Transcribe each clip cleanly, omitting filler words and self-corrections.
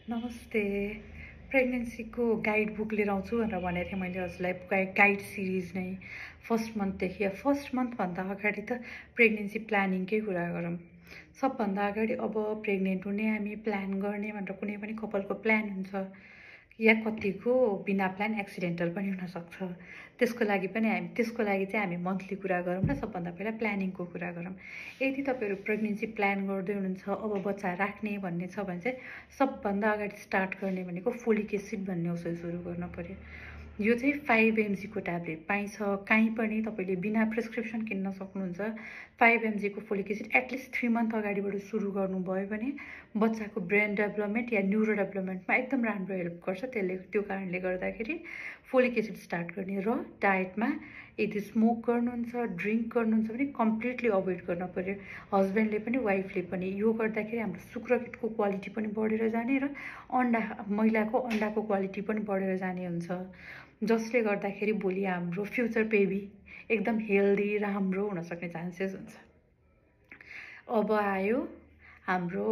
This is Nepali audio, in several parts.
नमस्ते। प्रेग्नेन्सीको गाइड बुक लिएर आउँछु भनेर भनेको थिएँ मैले हजुरलाई। गाइड सिरिज नै फर्स्ट मन्थदेखि फर्स्ट मन्थभन्दा अगाडि त प्रेग्नेन्सी प्लानिङकै कुरा गरौँ। सबभन्दा अगाडि अब प्रेग्नेन्ट हुने हामी प्लान गर्ने भनेर कुनै पनि कपालको प्लान हुन्छ या कतिको बिना प्लान एक्सिडेन्टल पनि हुनसक्छ। त्यसको लागि चाहिँ हामी मन्थली कुरा गरौँ र सबभन्दा पहिला प्लानिङको कुरा गरौँ। यदि तपाईँहरू प्रेग्नेन्सी प्लान गर्दै हुनुहुन्छ अब बच्चा राख्ने भन्ने छ भने चाहिँ सबभन्दा अगाडि स्टार्ट गर्ने भनेको फोलिक एसिड भन्ने औषध सुरु गर्नु पर्यो। यो चाहिँ 5 mg को ट्याब्लेट पाइन्छ कहीँ पनि, तपाईँले बिना प्रिस्क्रिप्सन किन्न सक्नुहुन्छ। 5 mg को फोलिक एसिड एटलिस्ट 3 मन्थ अगाडिबाट सुरु गर्नुभयो भने बच्चाको ब्रेन डेभलपमेन्ट या न्युरो डेभलपमेन्टमा एकदम राम्रो हेल्प गर्छ। त्यो कारणले गर्दाखेरि फोलिक एसिड स्टार्ट गर्ने। र डायटमा यदि स्मोक गर्नुहुन्छ, ड्रिङ्क गर्नुहुन्छ भने कम्प्लिटली अभोइड गर्न पर्यो। हस्बेन्डले पनि वाइफले पनि। यो गर्दाखेरि हाम्रो शुक्रपिण्डको क्वालिटी पनि बढेर जाने र महिलाको अन्डाको क्वालिटी पनि बढेर जाने हुन्छ, जसले गर्दाखेरि भोलि हाम्रो फ्युचर बेबी एकदम हेल्दी राम्रो हुनसक्ने चान्सेस हुन्छ। अब आयो हाम्रो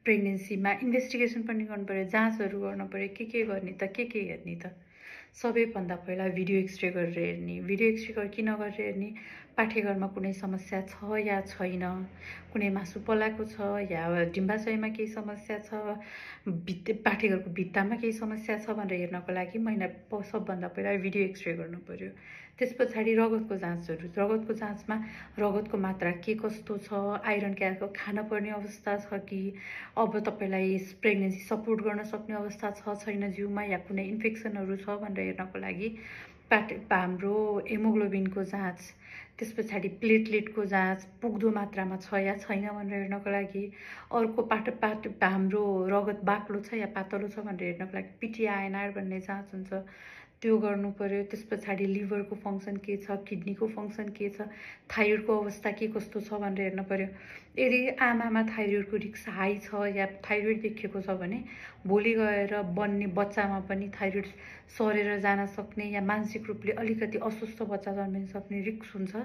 प्रेग्नेन्सीमा इन्भेस्टिगेसन पनि गर्नु पर्यो, जाँचहरू गर्नु पर्यो। के गर्ने त के हेर्ने त? सबैभन्दा पहिला भिडियो एक्सरे गरेर हेर्ने। भिडियो एक्सरे किन गरेर हेर्ने? पाठेघरमा कुनै समस्या छ या छैन, कुनै मासु पलाएको छ या डिम्बाशयमा केही समस्या छ, पाठेघरको भित्तामा केही समस्या छ भनेर हेर्नको लागि सबभन्दा पहिला भिडियो एक्सरे गर्नु पर्यो। त्यस पछाडि रगतको जाँचहरू। रगतको जाँचमा रगतको मात्रा के कस्तो छ, आइरन क्याल्को खानुपर्ने अवस्था छ कि, अब तपाईँलाई प्रेग्नेन्सी सपोर्ट गर्न सक्ने अवस्था छ छैन जिउमा, या कुनै इन्फेक्सनहरू छ भनेर हेर्नको लागि हाम्रो हेमोग्लोबिनको जाँच, त्यस पछाडि प्लेटलेटको जाँच पुग्दो मात्रामा छ या छैन भनेर हेर्नको लागि, अर्को हाम्रो रगत बाक्लो छ या पातलो छ भनेर हेर्नको लागि पिटिआइएनआर भन्ने जाँच हुन्छ, त्यो गर्नु पर्यो। त्यस पछाडि लिभरको फङ्सन के छ, किडनीको फङ्सन के छ, थाइरोइडको अवस्था के कस्तो छ भनेर हेर्नु पर्यो। यदि आमामा थाइरोइडको रिस्क हाई छ या थाइरोइड देखिएको छ भने भोलि गएर बन्ने बच्चामा पनि थाइरोइड सरेर जान सक्ने या मानसिक रूपले अलिकति अस्वस्थ बच्चा जन्मिन सक्ने रिस्क हुन्छ।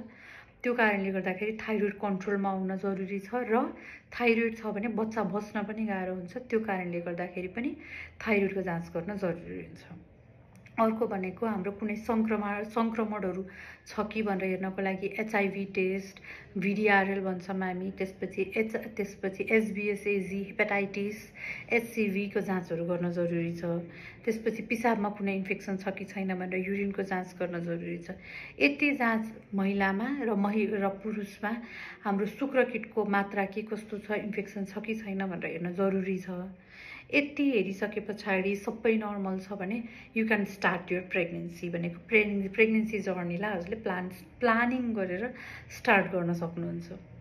त्यो कारणले गर्दाखेरि थाइरोइड कन्ट्रोलमा आउन जरुरी छ। र थाइरोइड छ भने बच्चा बच्न पनि गाह्रो हुन्छ। त्यो कारणले गर्दाखेरि पनि थाइरोइडको जाँच गर्न जरुरी हुन्छ। अर्को भनेको हाम्रो कुनै सङ्क्रमणहरू छ कि भनेर हेर्नको लागि HIV टेस्ट, VDRL भन्छौँ हामी, त्यसपछि SBSAG, हेपाटाइटिस, HCVको जाँचहरू गर्न जरुरी छ। त्यसपछि पिसाबमा कुनै इन्फेक्सन छ कि छैन भनेर युरिनको जाँच गर्न जरुरी छ। यति जाँच महिलामा र पुरुषमा हाम्रो शुक्रकिटको मात्रा के कस्तो छ, इन्फेक्सन छ कि छैन भनेर हेर्न जरुरी छ। यति हेरिसके पछाडि सबै नर्मल छ भने you can start your pregnancy भनेको प्रेग्नेन्सी जर्नीलाई हजुरले प्लानिङ गरेर स्टार्ट गर्न सक्नुहुन्छ।